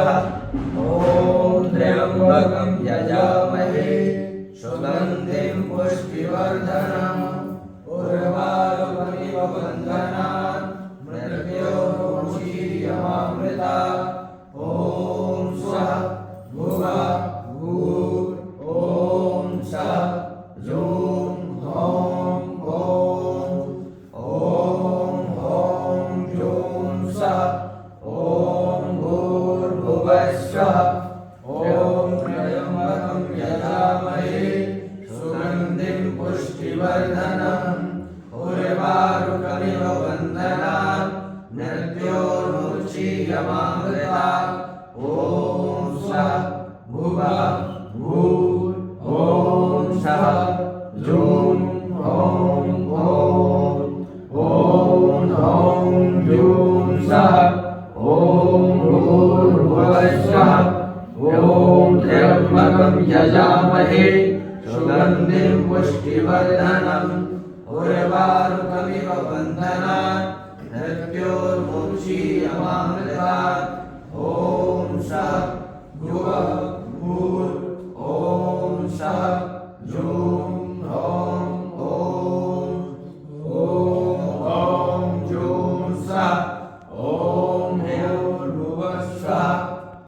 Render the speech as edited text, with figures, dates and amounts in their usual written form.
ॐ त्र्यम्बकं यजामहे सुगन्धिं पुष्टिवर्धनम् उर्वारुकमिव बन्धनान् मृत्योर्मुक्षीयमामृतात् ॐ स्वः भुवः भूः ॐ सः जूं हौं ॐ जूं सः ॐ भूर्भुवस्सुवः ॐ त्र्यम्बकं यजामहे सुगन्धिं पुष्टिवर्धनम् उर्वारुकमिव बन्धनान् मृत्योर्मुक्षीयमामृतात् ॐ स्वः भुवः भूः ॐ सः जूं हौं जूं सः ॐ भूर्भुवस्सुवः ॐ त्र्यम्बकं यजामहे सुगन्धिं पुष्टिवर्धनम् उर्वारुकमिव बन्धनान् मृत्योर्मुक्षीयमामृतात् ॐ सः भुवः भूः